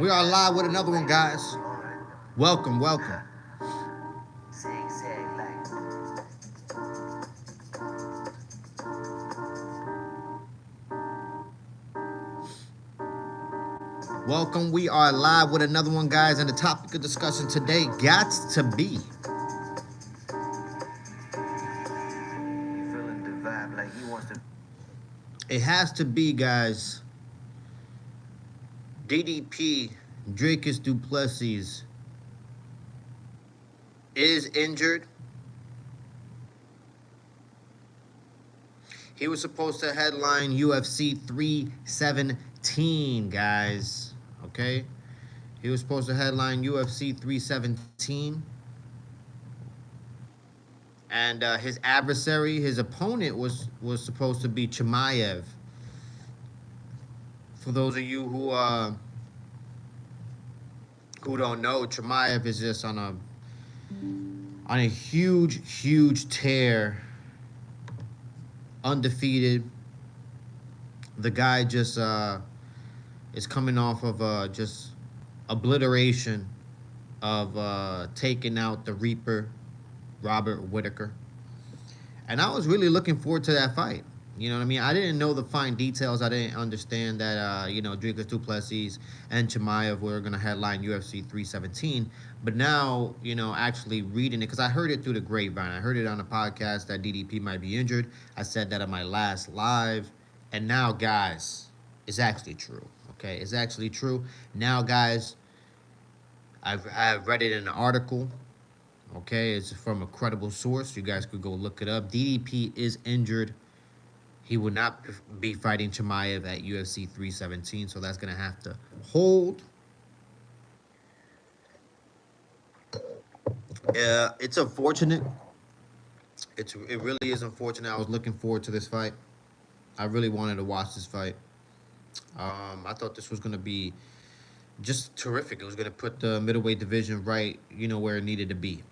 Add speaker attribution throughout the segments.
Speaker 1: We are live with another one, guys. Welcome, welcome. Welcome. We are live with another one, guys. And the topic of discussion today got to be. It has to be, guys. DDP, Dracus Duplessis, is injured. He was supposed to headline UFC 317, guys. Okay? He was supposed to headline UFC 317. And his adversary, his opponent, was supposed to be Chimaev. For those of you who don't know, Chimaev is just on a huge tear. Undefeated. The guy just is coming off of just obliteration of taking out the Reaper, Robert Whitaker. And I was really looking forward to that fight. You know what I mean? I didn't know the fine details. I didn't understand that, Dracus Duplessis and Chimaev were going to headline UFC 317. But now, actually reading it, because I heard it through the grapevine. I heard it on a podcast that DDP might be injured. I said that on my last live. And now, guys, it's actually true. Okay? It's actually true. Now, guys, I've read it in an article. Okay? It's from a credible source. You guys could go look it up. DDP is injured. He will not be fighting Chimaev at UFC 317, so that's going to have to hold. It's unfortunate. It really is unfortunate. I was looking forward to this fight. I really wanted to watch this fight. I thought this was going to be just terrific. It was going to put the middleweight division right, where it needed to be.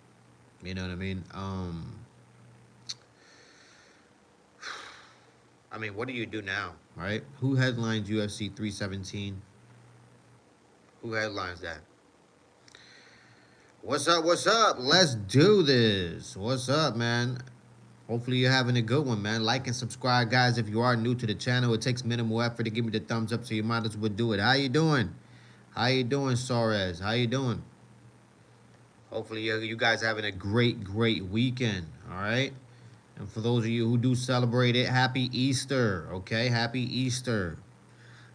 Speaker 1: You know what I mean? What do you do now, right? Who headlines UFC 317? Who headlines that? What's up, what's up? Let's do this. What's up, man? Hopefully you're having a good one, man. Like and subscribe, guys, if you are new to the channel. It takes minimal effort to give me the thumbs up, so you might as well do it. How you doing? How you doing, Suarez? How you doing? Hopefully you guys are having a great weekend, all right? And for those of you who do celebrate it, happy Easter, okay? Happy Easter.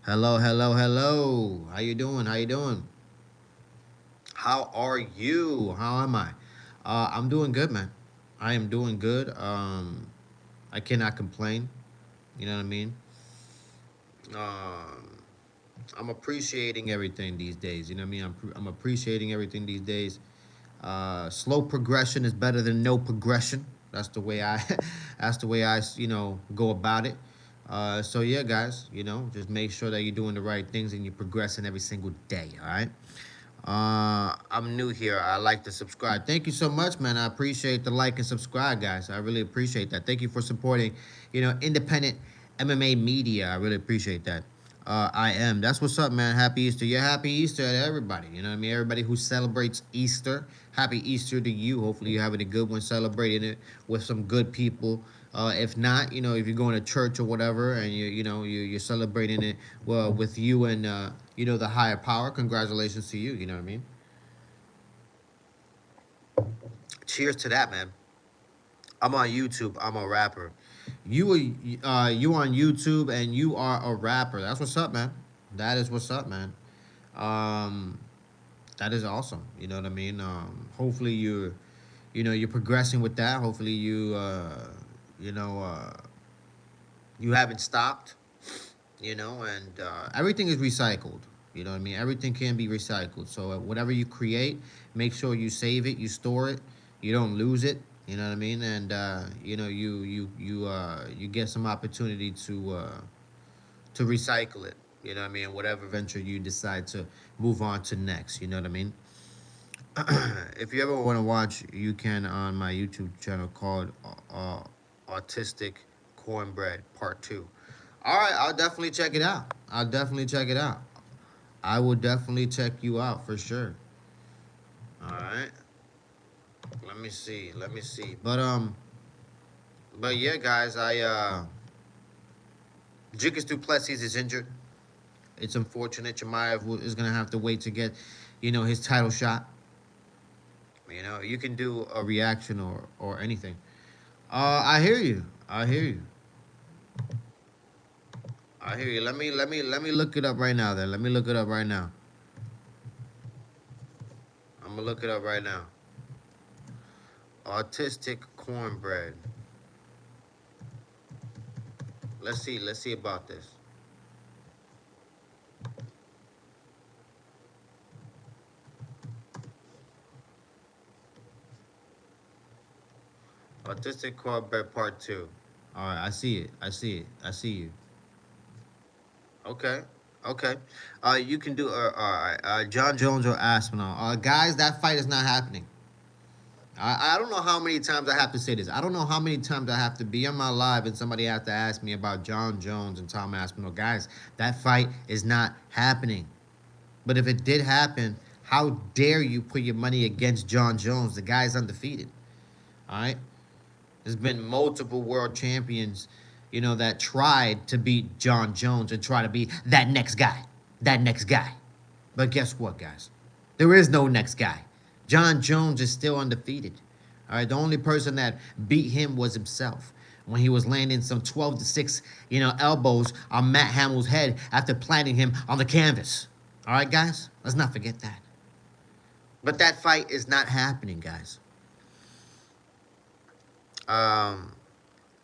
Speaker 1: Hello. How you doing? How are you? How am I? I'm doing good, man. I am doing good. I cannot complain. You know what I mean? I'm appreciating everything these days. You know what I mean? I'm appreciating everything these days. Slow progression is better than no progression. That's the way I, go about it. So yeah, guys, just make sure that you're doing the right things and you're progressing every single day. All right. I'm new here. I like to subscribe. Thank you so much, man. I appreciate the like and subscribe, guys. I really appreciate that. Thank you for supporting, independent MMA media. I really appreciate that. I am. That's what's up, man. Happy Easter. Yeah, happy Easter to everybody. You know what I mean? Everybody who celebrates Easter. Happy Easter to you. Hopefully you're having a good one, celebrating it with some good people. If not, if you're going to church or whatever, and you're celebrating it with you and the higher power. Congratulations to you. You know what I mean? Cheers to that, man. I'm on YouTube. I'm a rapper. You on YouTube and you are a rapper. That's what's up, man. That is what's up, man. Um, that is awesome. You know what I mean? Hopefully you're progressing with that. Hopefully you know, uh, you haven't stopped. And everything is recycled. You know what I mean? Everything can be recycled. So whatever you create, make sure you save it, you store it, you don't lose it. You know what I mean? And you get some opportunity to recycle it. You know what I mean? Whatever venture you decide to move on to next. You know what I mean? If you ever want to watch, you can on my YouTube channel called Autistic Cornbread Part 2. All right, I'll definitely check it out. I will definitely check you out for sure. All right. Let me see. Let me see. But yeah, guys, Dricus Duplessis is injured. It's unfortunate. Chimaev is gonna have to wait to get, his title shot. You can do a reaction or anything. I hear you. I hear you. I hear you. Let me look it up right now. Then let me look it up right now. I'm gonna look it up right now. Autistic cornbread. Let's see. Let's see about this. Autistic cornbread part two. All right. I see it. I see it. I see you. Okay. Okay. You can do. John Jones or Aspinall. Guys, that fight is not happening. I don't know how many times I have to say this. I don't know how many times I have to be on my live and somebody have to ask me about John Jones and Tom Aspinall. Guys, that fight is not happening. But if it did happen, how dare you put your money against John Jones? The guy's undefeated. All right? There's been multiple world champions, that tried to beat John Jones and try to be that next guy. That next guy. But guess what, guys? There is no next guy. John Jones is still undefeated. All right, the only person that beat him was himself when he was landing some 12 to 6, elbows on Matt Hamill's head after planting him on the canvas. All right, guys? Let's not forget that. But that fight is not happening, guys.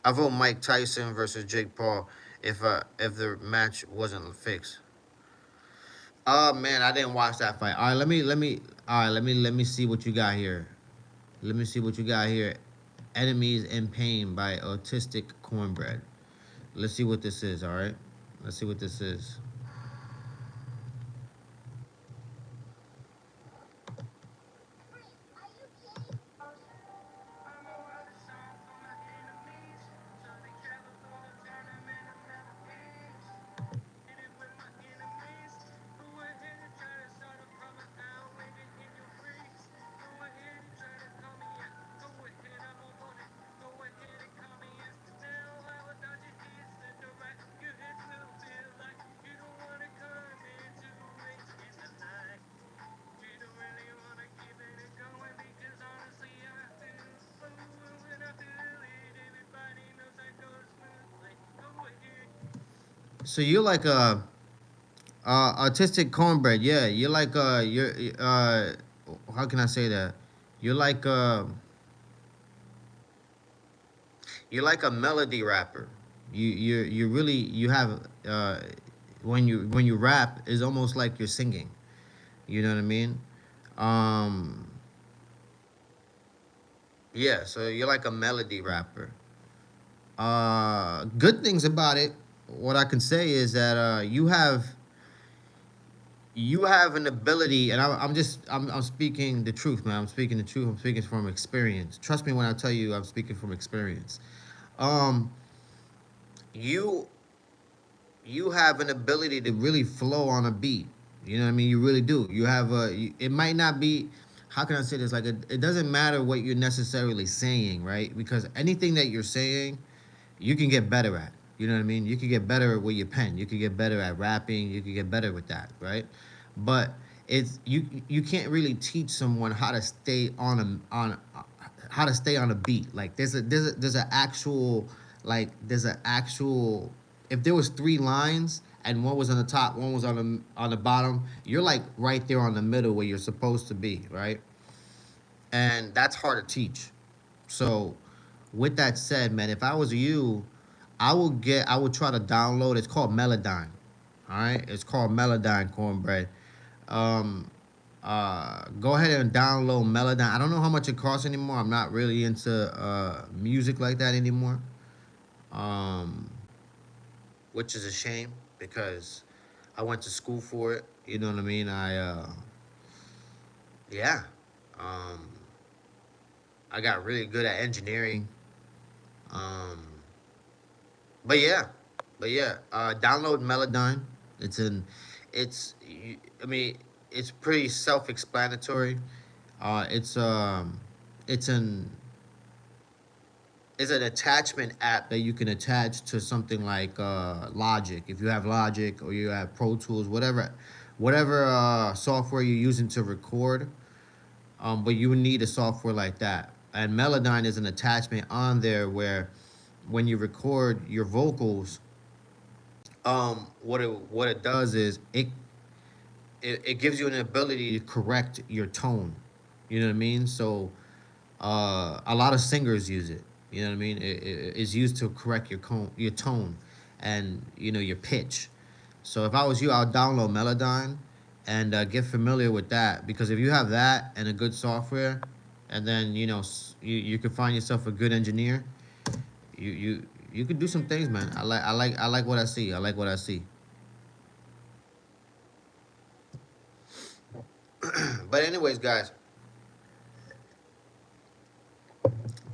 Speaker 1: I vote Mike Tyson versus Jake Paul if the match wasn't fixed. Oh man, I didn't watch that fight. All right, let me see what you got here. Let me see what you got here. Enemies in Pain by Autistic Cornbread. Let's see what this is. All right, let's see what this is. So you're like a autistic cornbread. Yeah, you're like how can I say that? You're like you're like a melody rapper. You really you have when you rap is almost like you're singing. You know what I mean? Um, yeah, so you're like a melody rapper. Good things about it. What I can say is that you have an ability, and I'm speaking the truth, man. I'm speaking the truth. I'm speaking from experience. Trust me when I tell you I'm speaking from experience. Um, you you have an ability to really flow on a beat. You know what I mean? You really do. You have it might not be. How can I say this? Like it doesn't matter what you're necessarily saying, right? Because anything that you're saying, you can get better at. You know what I mean? You can get better with your pen. You can get better at rapping. You can get better with that, right? But you can't really teach someone how to stay on how to stay on a beat. Like there's an actual there's an actual if there was three lines and one was on the top, one was on the bottom, you're like right there on the middle where you're supposed to be, right? And that's hard to teach. So, with that said, man, if I was you, I would try to download. It's called Melodyne. All right, it's called Melodyne cornbread. Um, go ahead and download Melodyne. I don't know how much it costs anymore. I'm not really into music like that anymore. Um, which is a shame because I went to school for it. You know what I mean? Yeah. Um, I got really good at engineering. Um, but yeah, download Melodyne. It's an It's I mean, it's pretty self-explanatory. Uh, it's um, it's an it's an attachment app that you can attach to something like Logic. If you have Logic or you have Pro Tools, whatever software you're using to record, but you would need a software like that. And Melodyne is an attachment on there where when you record your vocals, what it does is it gives you an ability to correct your tone. You know what I mean? So a lot of singers use it. You know what I mean? It's used to correct your tone, and your pitch. So if I was you, I'll download Melodyne and get familiar with that, because if you have that and a good software, and then you can find yourself a good engineer, you could do some things, man. I like what I see. I like what I see. But anyways, guys,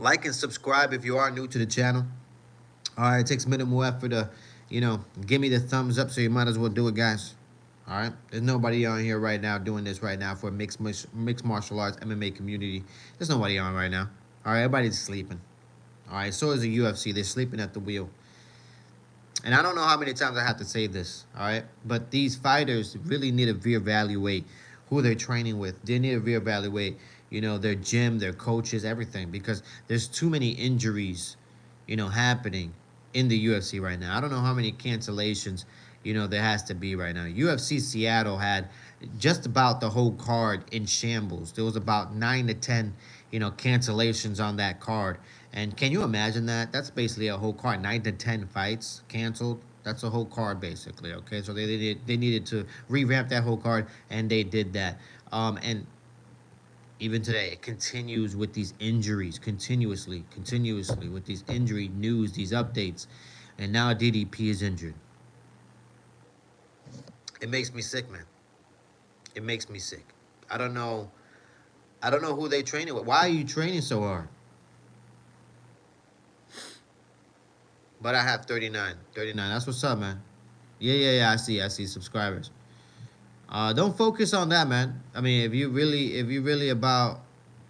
Speaker 1: like and subscribe if you are new to the channel. All right, it takes minimal effort to, give me the thumbs up, so you might as well do it, guys. All right, there's nobody on here right now doing this right now for mixed martial arts MMA community. There's nobody on right now. All right, everybody's sleeping. All right, so is the UFC. They're sleeping at the wheel. And I don't know how many times I have to say this, all right? But these fighters really need to reevaluate who they're training with. They need to reevaluate, their gym, their coaches, everything, because there's too many injuries, happening in the UFC right now. I don't know how many cancellations, there has to be right now. UFC Seattle had just about the whole card in shambles. There was about 9 to 10, cancellations on that card. And can you imagine that? That's basically a whole card. 9 to 10 fights canceled. That's a whole card, basically. Okay, so they needed to revamp that whole card, and they did that. And even today, it continues with these injuries, continuously with these injury news, these updates, and now DDP is injured. It makes me sick, man. It makes me sick. I don't know. I don't know who they training with. Why are you training so hard? But I have 39. 39. That's what's up, man. Yeah. I see subscribers. Don't focus on that, man. I mean, if you really about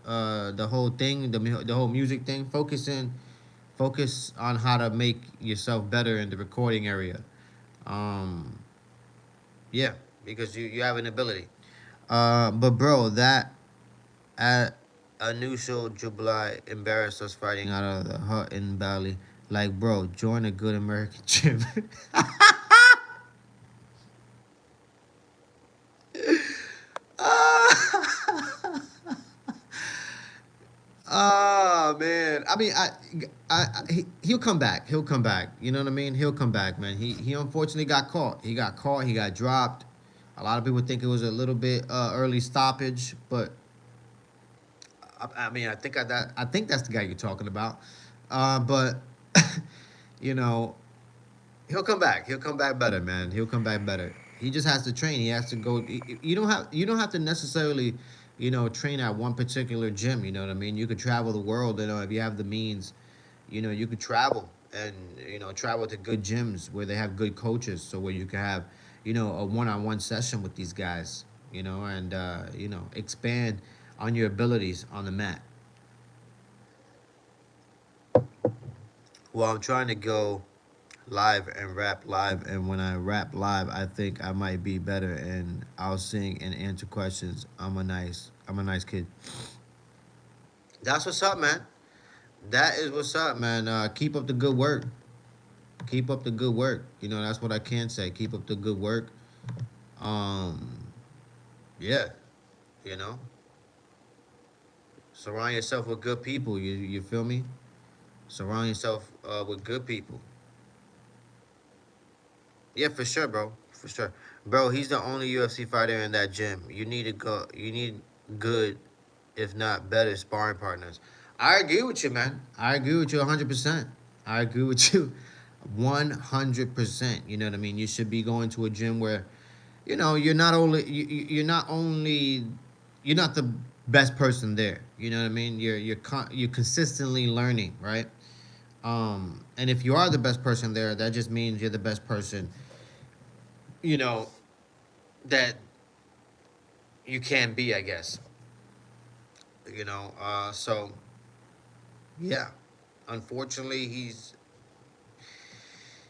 Speaker 1: the whole thing, the whole music thing, focus on how to make yourself better in the recording area. Um, yeah, because you have an ability. But bro, that at a new show, Jubilee embarrassed us fighting out of the hut in Bali. Like, bro, join a good American gym. Oh man, I mean, he'll come back. He'll come back. You know what I mean? He'll come back, man. He unfortunately got caught. He got caught. He got dropped. A lot of people think it was a little bit early stoppage, but I mean, I think that's the guy you're talking about. But you know, he'll come back. He'll come back better, man. He'll come back better. He just has to train. He has to go. You don't have to necessarily, train at one particular gym. You know what I mean? You could travel the world. If you have the means, you could travel and travel to good gyms where they have good coaches. So where you can have, a one-on-one session with these guys. And expand on your abilities on the mat. Well, I'm trying to go live and rap live, and when I rap live, I think I might be better, and I'll sing and answer questions. I'm a nice kid. That's what's up, man. That is what's up, man. Keep up the good work. Keep up the good work. That's what I can say. Keep up the good work. Um, yeah, you know, surround yourself with good people. You feel me? Surround yourself with good people. Yeah, for sure, bro. For sure, bro. He's the only UFC fighter in that gym. You need to go. You need good, if not better, sparring partners. I agree with you, man. I agree with you 100%. I agree with you 100%. You know what I mean? You should be going to a gym where, you're not the best person there. You know what I mean? You're consistently learning, right? And if you are the best person there, that just means you're the best person, you know, that you can be, I guess. So yeah, unfortunately,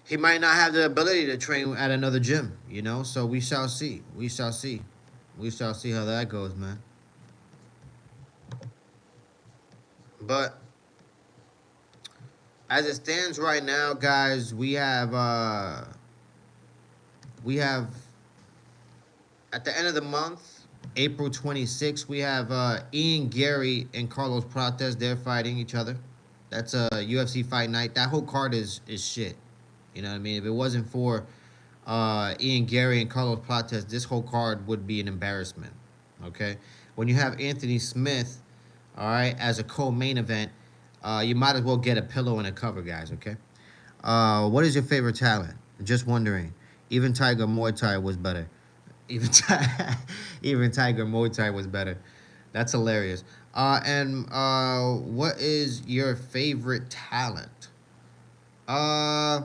Speaker 1: he might not have the ability to train at another gym. So we shall see. We shall see. We shall see how that goes, man. But as it stands right now, guys, we have at the end of the month, April 26th, we have Ian Gary and Carlos Prates. They're fighting each other. That's a UFC fight night. That whole card is shit. You know what I mean? If it wasn't for Ian Gary and Carlos Prates, this whole card would be an embarrassment. Okay, when you have Anthony Smith, all right, as a co-main event, you might as well get a pillow and a cover, guys. Okay. What is your favorite talent? Just wondering. Even Tiger Muay Thai was better. Even even Tiger Muay Thai was better. That's hilarious. And what is your favorite talent? Uh,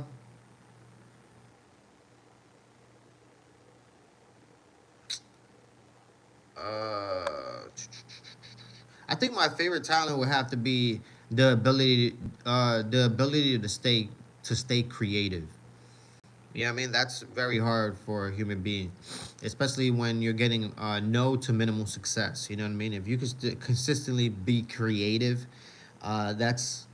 Speaker 1: uh, I think my favorite talent would have to be the ability to stay creative. Yeah, I mean that's very hard for a human being, especially when you're getting no to minimal success. You know what I mean? If you can consistently be creative, that's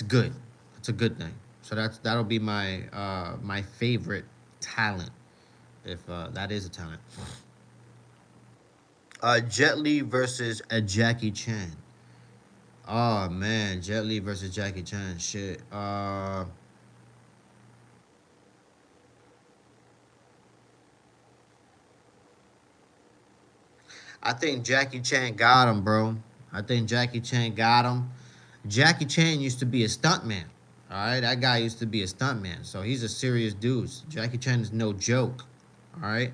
Speaker 1: good. It's a good thing. So that'll be my favorite talent, if that is a talent. Jet Li versus Jackie Chan. Oh man, Jet Li versus Jackie Chan. Shit. I think Jackie Chan got him, bro. I think Jackie Chan got him. Jackie Chan used to be a stuntman. All right, that guy used to be a stuntman, so he's a serious dude. Jackie Chan is no joke. All right,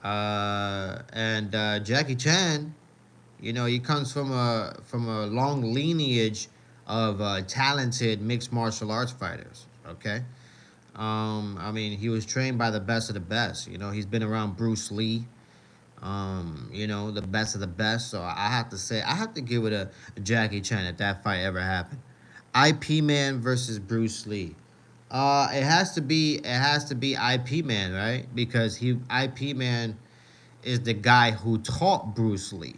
Speaker 1: and Jackie Chan, he comes from a long lineage of talented mixed martial arts fighters. Okay, I mean, he was trained by the best of the best. He's been around Bruce Lee, the best of the best. So I have to say, I have to give it a Jackie Chan if that fight ever happened. IP Man versus Bruce Lee. It has to be IP Man, right? Because IP Man is the guy who taught Bruce Lee.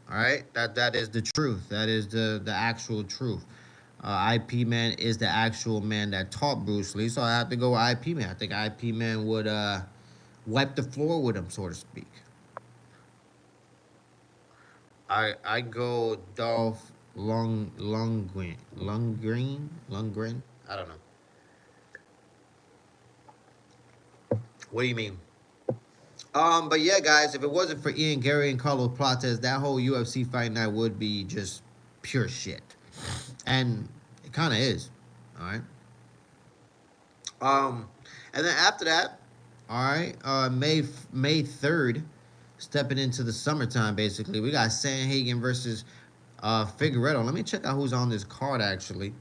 Speaker 1: All right, that is the truth. That is the actual truth. IP Man is the actual man that taught Bruce Lee. So I have to go with IP Man. I think IP Man would wipe the floor with him, so to speak. I go Dolph Lundgren. I don't know. What do you mean? But yeah, guys, if it wasn't for Ian Gary and Carlos Prates, that whole UFC fight night would be just pure shit, and it kind of is. All right. Um, and then after that, all right, May 3rd, stepping into the summertime. Basically, we got Sanhagen versus Figueredo. Let me check out who's on this card actually.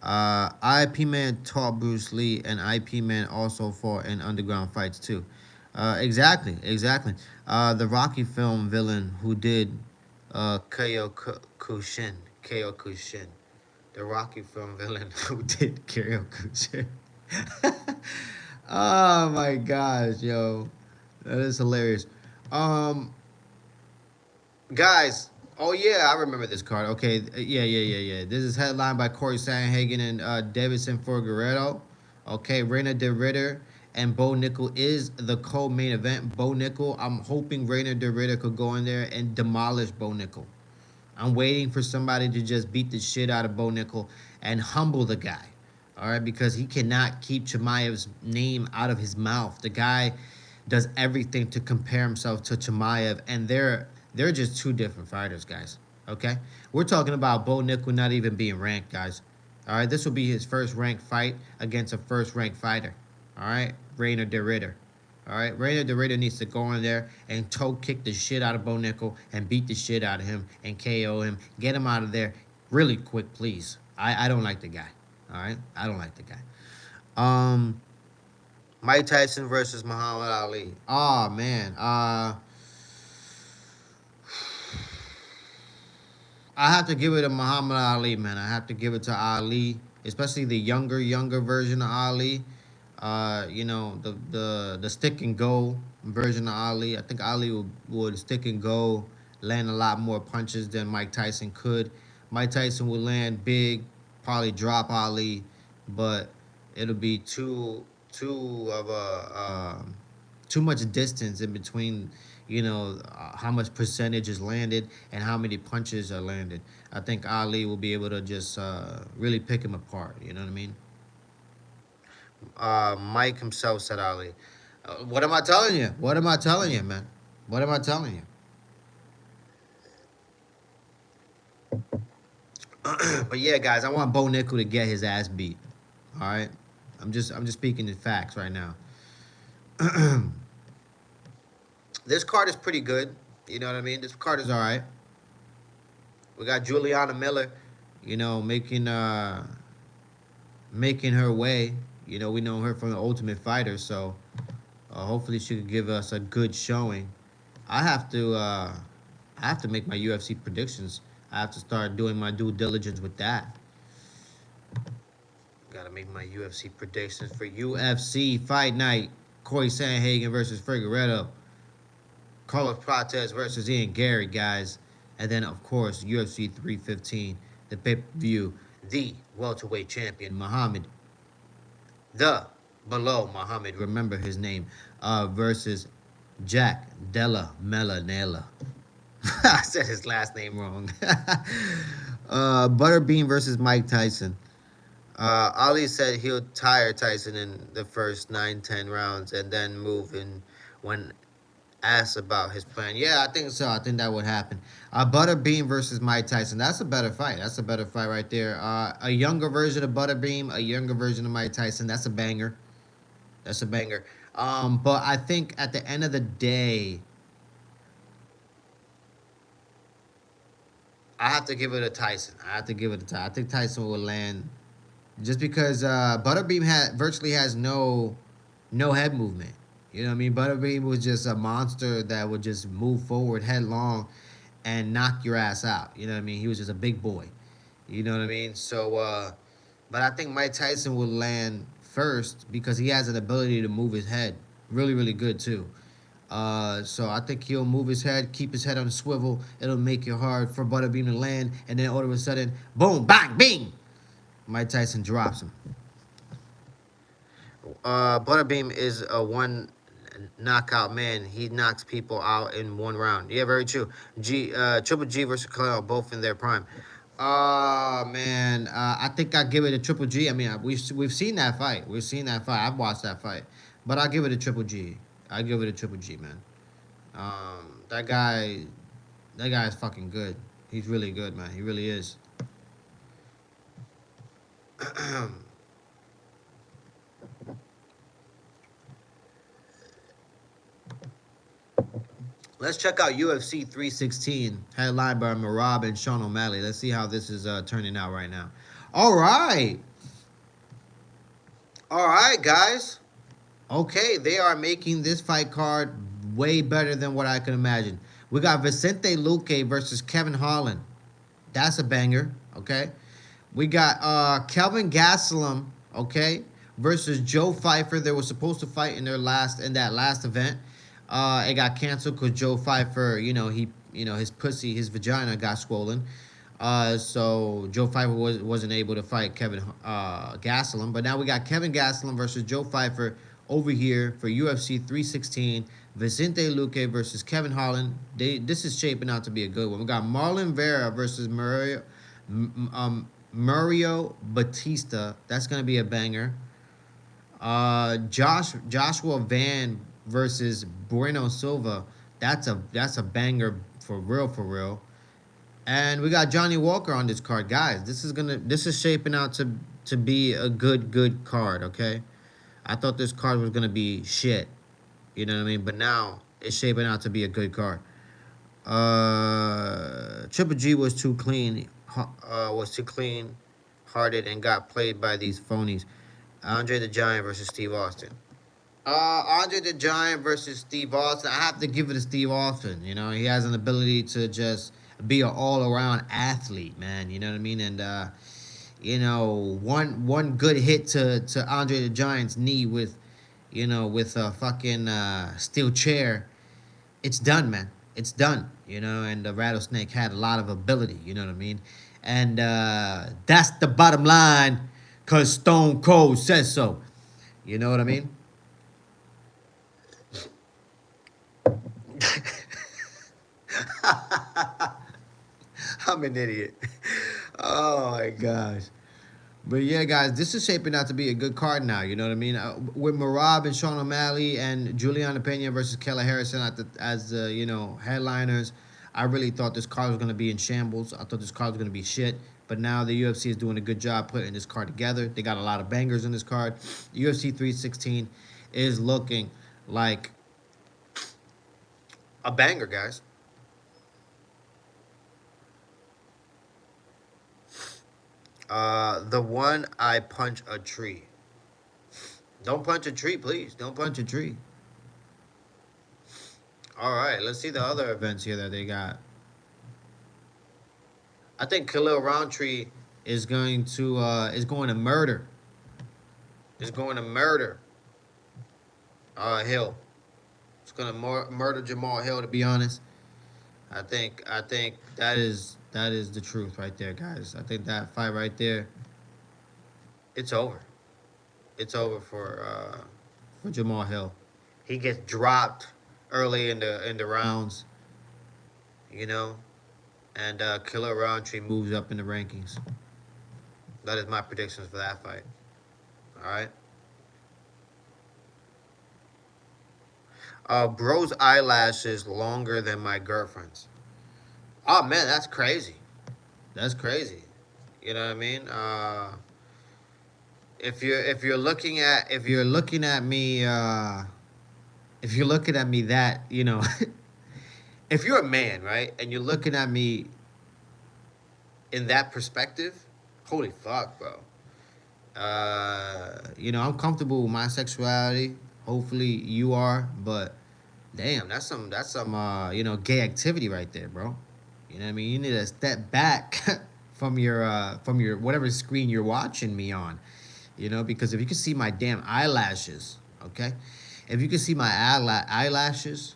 Speaker 1: IP Man taught Bruce Lee, and IP Man also fought in underground fights too. Exactly. The Rocky film villain who did Kushin. Ko Kushin. The Rocky film villain who did Ko Kushin. Oh my gosh, yo. That is hilarious. Um, Guys, oh yeah, I remember this card. Okay, yeah. This is headlined by Corey Sandhagen and Davidson Figueredo. Okay, Reina de Ritter and Bo Nickel is the co-main event. Bo Nickel, I'm hoping Reina de Ritter could go in there and demolish Bo Nickel. I'm waiting for somebody to just beat the shit out of Bo Nickel and humble the guy. All right, because he cannot keep Chimaev's name out of his mouth. The guy does everything to compare himself to Chimaev, and they're just two different fighters, guys. Okay, we're talking about Bo Nickel not even being ranked, guys. All right, this will be his first ranked fight against a first ranked fighter. All right, Reina de Ritter. All right, Reina de Ritter needs to go in there and toe kick the shit out of Bo Nickel and beat the shit out of him and KO him. Get him out of there really quick, please. I don't like the guy. All right, I don't like the guy. Um, Mike Tyson versus Muhammad Ali. Oh man. I have to give it to Muhammad Ali, man. I have to give it to Ali, especially the younger version of Ali. The stick and go version of Ali. I think Ali would stick and go, land a lot more punches than Mike Tyson could. Mike Tyson would land big, probably drop Ali, but it'll be too much distance in between. How much percentage is landed and how many punches are landed. I think Ali will be able to just really pick him apart. You know what I mean? Mike himself said Ali. What am I telling you? What am I telling you, man? What am I telling you? But yeah, guys, I want Bo Nickel to get his ass beat. All right, I'm just speaking in facts right now. This card is pretty good. You know what I mean? This card is all right. We got Juliana Miller, making her way. We know her from the Ultimate Fighter, so hopefully she could give us a good showing. I have to uh, I have to make my UFC predictions. I have to start doing my due diligence with that. Gotta make my UFC predictions for UFC Fight Night. Corey Sandhagen versus Figueredo. Carlos Prates versus Ian Gary, guys. And then, of course, UFC 315, the pay-per-view, the welterweight champion, Muhammad, the below Muhammad, remember his name, versus Jack Della Melanella. I said his last name wrong. Butterbean versus Mike Tyson. Ali said he'll tire Tyson in the first 9-10 rounds and then move in when asked about his plan. Yeah, I think so. I think that would happen. Butterbean versus Mike Tyson. That's a better fight. That's a better fight right there. A younger version of Butterbean, a younger version of Mike Tyson. That's a banger. That's a banger. But I think at the end of the day, I have to give it to Tyson. I have to give it to Tyson. I think Tyson will land just because Butterbean virtually has no head movement. You know what I mean? Butterbean was just a monster that would just move forward headlong and knock your ass out. You know what I mean? He was just a big boy. You know what I mean? So, but I think Mike Tyson will land first because he has an ability to move his head really, really good too. So I think he'll move his head, keep his head on a swivel. It'll make it hard for Butterbean to land, and then all of a sudden, boom, bang, bing, Mike Tyson drops him. Butterbean is a one knockout man. He knocks people out in 1 round. Yeah, very true. Triple G versus Khalil, both in their prime. Man, I think I give it a Triple G. I mean, we've seen that fight. We've seen that fight. I've watched that fight, but I give it a Triple G. I give it a Triple G, man. That guy is fucking good. He's really good, man. He really is. Let's check out UFC 316, headlined by Marab and Sean O'Malley. Let's see how this is turning out right now. All right. All right, guys. Okay, they are making this fight card way better than what I could imagine. We got Vicente Luque versus Kevin Holland. That's a banger, okay? We got Kelvin Gastelum, okay, versus Joe Pfeiffer. They were supposed to fight in that last event. It got canceled because Joe Pfeiffer, his pussy, his vagina got swollen. So Joe Pfeiffer wasn't able to fight Kevin Gastelum. But now we got Kevin Gastelum versus Joe Pfeiffer over here for UFC 316. Vicente Luque versus Kevin Holland. This is shaping out to be a good one. We got Marlon Vera versus Mario Batista. That's gonna be a banger. Joshua Van versus Bueno Silva. That's a banger for real, for real. And we got Johnny Walker on this card, guys. This is shaping out to be a good card. Okay, I thought this card was gonna be shit. You know what I mean? But now it's shaping out to be a good card. Triple G was too clean. Hearted, and got played by these phonies. Andre the Giant versus Steve Austin. Andre the Giant versus Steve Austin. I have to give it to Steve Austin. You know, he has an ability to just be an all around athlete, man. You know what I mean? And you know, one good hit to Andre the Giant's knee with, you know, with a fucking steel chair, it's done, man. It's done. You know, and the Rattlesnake had a lot of ability. You know what I mean? And that's the bottom line, cause Stone Cold says so. You know what I mean? I'm an idiot. Oh my gosh. But yeah, guys, this is shaping out to be a good card now. You know what I mean? With Marab and Sean O'Malley and Juliana Pena versus Kayla Harrison as the you know headliners, I really thought this card was gonna be in shambles. I thought this card was gonna be shit. But now the UFC is doing a good job putting this card together. They got a lot of bangers in this card. UFC 316 is looking like a banger, guys. The one I punch a tree. Don't punch a tree, please. Don't punch a tree. All right, let's see the other events here that they got. I think Khalil Roundtree is going to murder. Is going to murder Hill. It's going to murder Jamal Hill. To be honest, I think that is the truth right there, guys. I think that fight right there, it's over. It's over for Jamal Hill. He gets dropped early in the rounds, you know, and Killer Roundtree moves up in the rankings. That is my predictions for that fight. All right. Bro's eyelashes longer than my girlfriend's. Oh man, that's crazy. That's crazy. You know what I mean? If you're looking at me if you're looking at me that you know if you're a man, right, and you're looking at me in that perspective, holy fuck, bro. You know, I'm comfortable with my sexuality. Hopefully you are, but damn, that's some you know, gay activity right there, bro. You know what I mean? You need to step back from your whatever screen you're watching me on. You know, because if you can see my damn eyelashes, okay? If you can see my eyelashes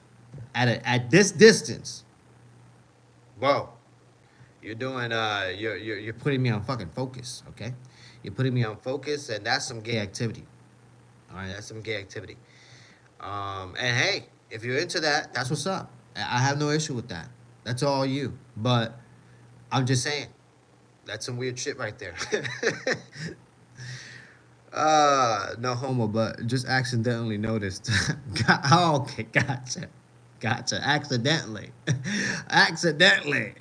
Speaker 1: at this distance, whoa, you're putting me on fucking focus, okay? You're putting me on focus, and that's some gay activity. All right, that's some gay activity. And hey, if you're into that, that's what's up. I have no issue with that. That's all you. But I'm just saying, that's some weird shit right there. No homo, but just accidentally noticed. Oh, okay, gotcha. Gotcha. Accidentally. Accidentally.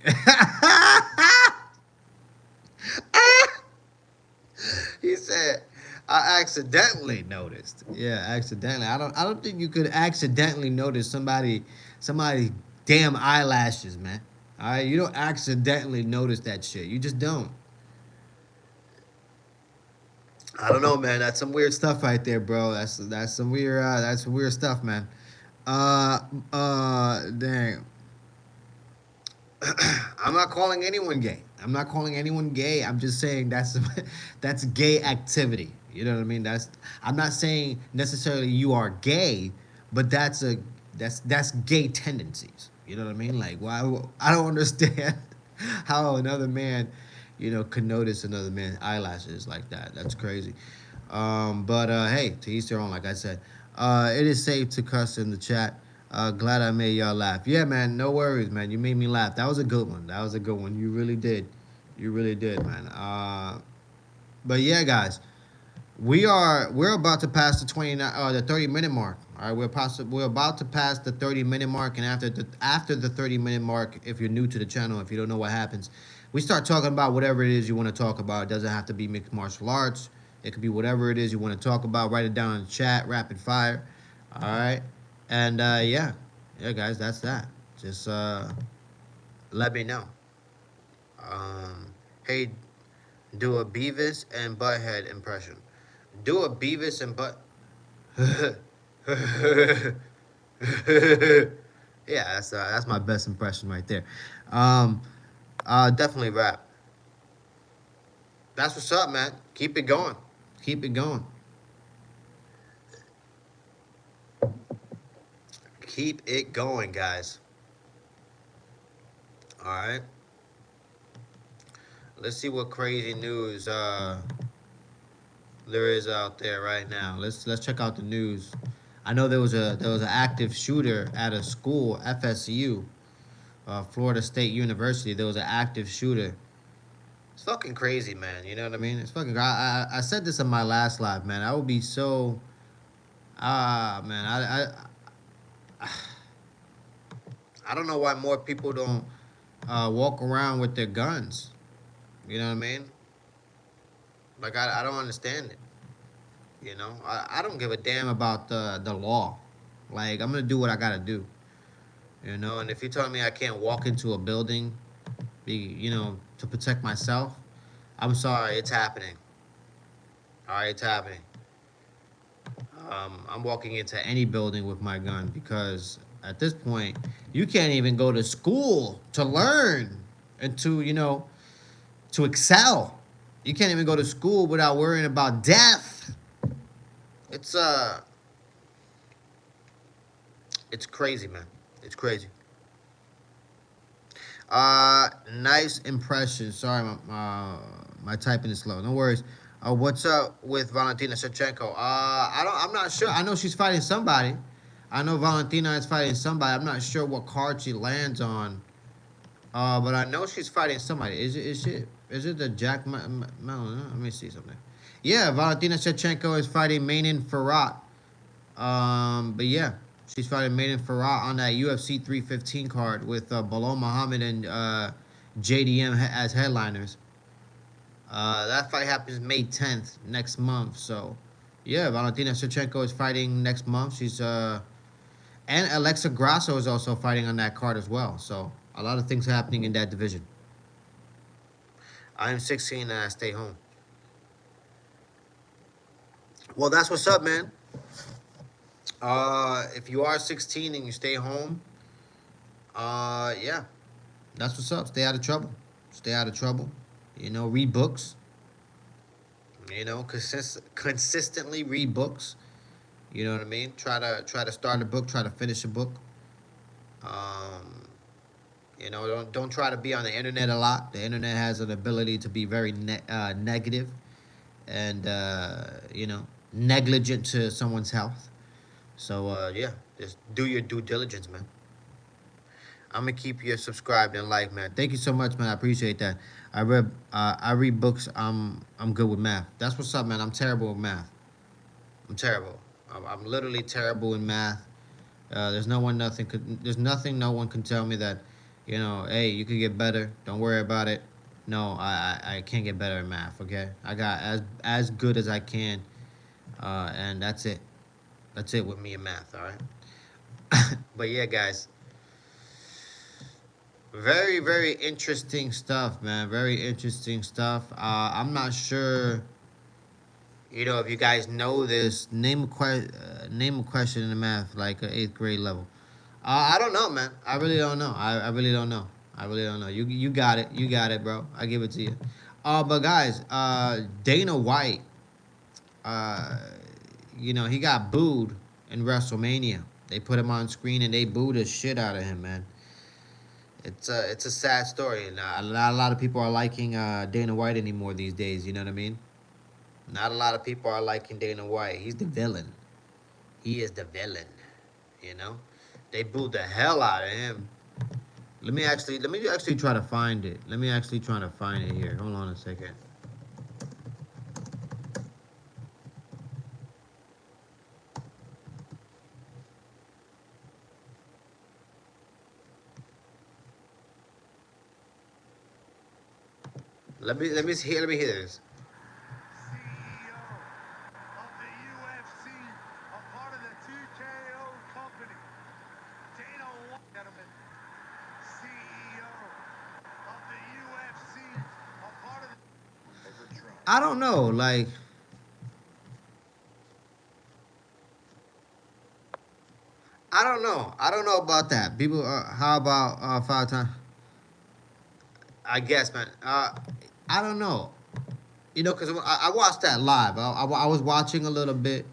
Speaker 1: He said, I accidentally noticed. Yeah, accidentally. I don't think you could accidentally notice somebody damn eyelashes, man. All right, you don't accidentally notice that shit. You just don't. I don't know, man. That's some weird stuff right there, bro. That's some weird stuff, man. Uh dang. I'm not calling anyone gay. I'm not calling anyone gay. I'm just saying that's that's gay activity. You know what I mean? I'm not saying necessarily you are gay, but that's gay tendencies. You know what I mean? Like, why? I don't understand how another man, you know, could notice another man's eyelashes like that. That's crazy. But hey, to each their own. Like I said, it is safe to cuss in the chat. Glad I made y'all laugh. Yeah, man. No worries, man. You made me laugh. That was a good one. That was a good one. You really did. You really did, man. But yeah, guys, we're about to pass the 30-minute mark. All right, we're about to pass the 30-minute mark, and after the 30-minute mark, if you're new to the channel, if you don't know what happens, we start talking about whatever it is you want to talk about. It doesn't have to be mixed martial arts. It could be whatever it is you want to talk about. Write it down in the chat, rapid fire. All right, and yeah, guys, that's that. Just let me know. Hey, do a Beavis and Butthead impression. Do a Beavis and Butt. Yeah, that's my best impression right there. Um, definitely rap. That's what's up, man. Keep it going. Keep it going. Keep it going, guys. All right. Let's see what crazy news there is out there right now. Let's check out the news. I know there was an active shooter at a school, FSU, Florida State University. There was an active shooter. It's fucking crazy, man. You know what I mean? It's fucking. I said this in my last live, man. I would be so. Man. I don't know why more people don't walk around with their guns. You know what I mean? Like I don't understand it. You know, I don't give a damn about the law. Like I'm gonna do what I gotta do. You know, and if you tell me I can't walk into a building, to protect myself, I'm sorry, it's happening. All right, it's happening. I'm walking into any building with my gun because at this point, you can't even go to school to learn and to excel. You can't even go to school without worrying about death. It's it's crazy, man. It's crazy. Nice impression. Sorry, my typing is slow. No worries. What's up with Valentina Shevchenko? I'm not sure. I know she's fighting somebody. I know Valentina is fighting somebody. I'm not sure what card she lands on. But I know she's fighting somebody. Is it the Jack? Let me see something. Yeah, Valentina Shevchenko is fighting Mainin Farhat. But yeah, she's fighting Maiden Farah on that UFC 315 card with Bilal Muhammad and JDM as headliners. That fight happens May 10th next month. So, yeah, Valentina Shevchenko is fighting next month. And Alexa Grasso is also fighting on that card as well. So, a lot of things happening in that division. I'm 16 and I stay home. Well, that's what's up, man. If you are 16 and you stay home, yeah, that's what's up. Stay out of trouble. Stay out of trouble. Read books. Consistently read books. You know what I mean? Try to start a book. Try to finish a book. Um, don't try to be on the internet a lot. The internet has an ability to be very negative and negligent to someone's health. So yeah, just do your due diligence, man. I'm gonna keep you subscribed and like, man. Thank you so much, man. I appreciate that. I read books. I'm good with math. That's what's up, man. I'm terrible with math. I'm terrible. I'm literally terrible in math. There's nothing no one can tell me that, hey, you could get better. Don't worry about it. No, I can't get better at math. Okay, I got as good as I can, and that's it. That's it with me and math. All right. But yeah, guys, very, very interesting stuff, man. Very interesting stuff. I'm not sure, if you guys know this. Name a question in the math, like an eighth grade level. I don't know, man. I really don't know. I really don't know. I really don't know. You got it. You got it, bro. I give it to you. But guys, Dana White, uh, he got booed in WrestleMania. They put him on screen and they booed the shit out of him, man. It's a sad story. And not a lot of people are liking Dana White anymore these days. You know what I mean? Not a lot of people are liking Dana White. He's the villain. He is the villain. You know, they booed the hell out of him. Let me actually try to find it. Let me actually try to find it here. Hold on a second. Let me hear this. I don't know. Like don't know. I don't know about that. People, how about 5 times? I guess, man. I don't know. You know, because I watched that live. I was watching a little bit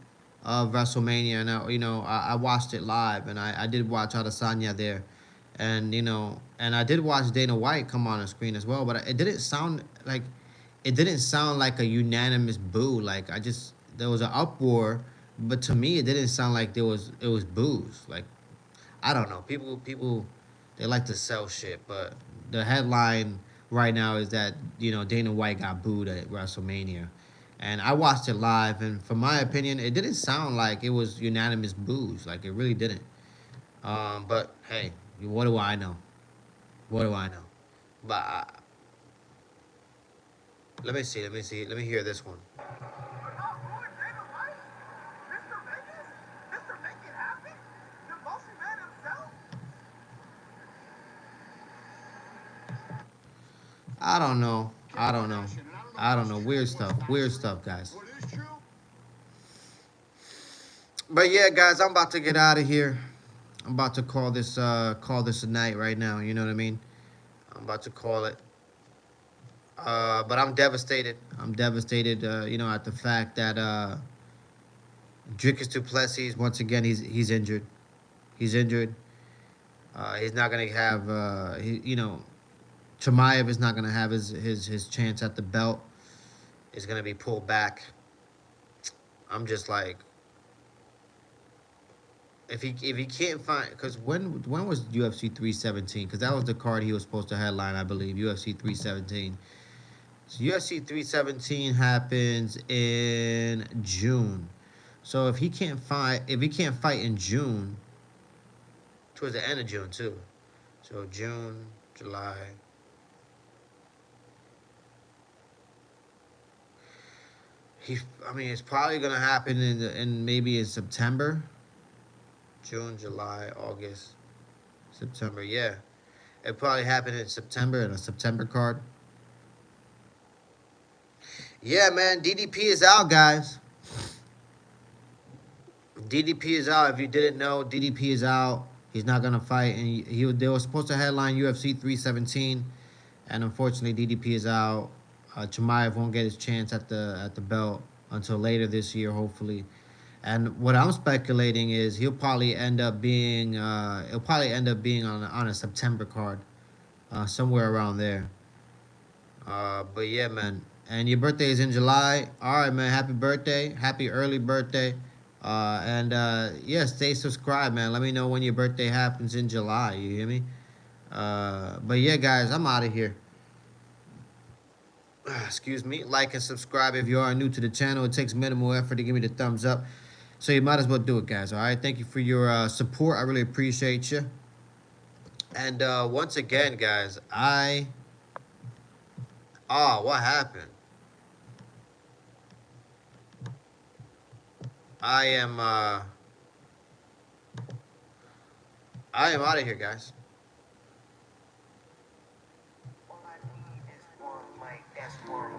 Speaker 1: of WrestleMania, and I watched it live, and I did watch Adesanya there, and and I did watch Dana White come on the screen as well. But it didn't sound like a unanimous boo. Like there was an uproar, but to me it didn't sound like it was boos. Like I don't know. People they like to sell shit, but the headline right now is that Dana White got booed at WrestleMania, and I watched it live, and from my opinion, it didn't sound like it was unanimous boos. Like it really didn't. But hey, what do I know? What do I know? But let me see. Let me see. Let me hear this one. I don't know. I don't know. I don't know. Weird stuff. Weird stuff, guys. But yeah, guys, I'm about to get out of here. I'm about to call this a night right now. You know what I mean? I'm about to call it. But I'm devastated. I'm devastated. At the fact that Dricus Duplessis once again he's injured. He's injured. He's not gonna have. Chimaev is not gonna have his chance at the belt. Is gonna be pulled back. I'm just like, if he can't find, because when was UFC 317? Because that was the card he was supposed to headline, I believe. UFC 317. So UFC 317 happens in June. So if he can't fight in June, towards the end of June too. So June, July. It's probably gonna happen in maybe in September. June, July, August, September. Yeah, it probably happened in September in a September card. Yeah, man, DDP is out, guys. DDP is out. If you didn't know, DDP is out. He's not gonna fight, and they were supposed to headline UFC 317, and unfortunately, DDP is out. Chimaev won't get his chance at the belt until later this year, hopefully. And what I'm speculating is he'll probably end up being on a September card, somewhere around there. But yeah, man. And your birthday is in July. All right, man. Happy birthday. Happy early birthday. And yeah, stay subscribed, man. Let me know when your birthday happens in July. You hear me? But yeah, guys, I'm out of here. Excuse me. Like and subscribe if you are new to the channel. It takes minimal effort to give me the thumbs up. So you might as well do it, guys. All right. Thank you for your support. I really appreciate you. And once again, guys, what happened? I am out of here, guys.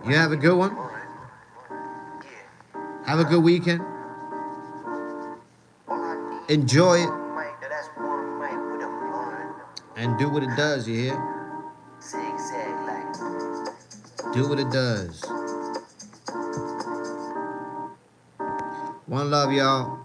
Speaker 1: You have a good one. Have a good weekend. Enjoy it. And do what it does, you hear? Do what it does. One love, y'all.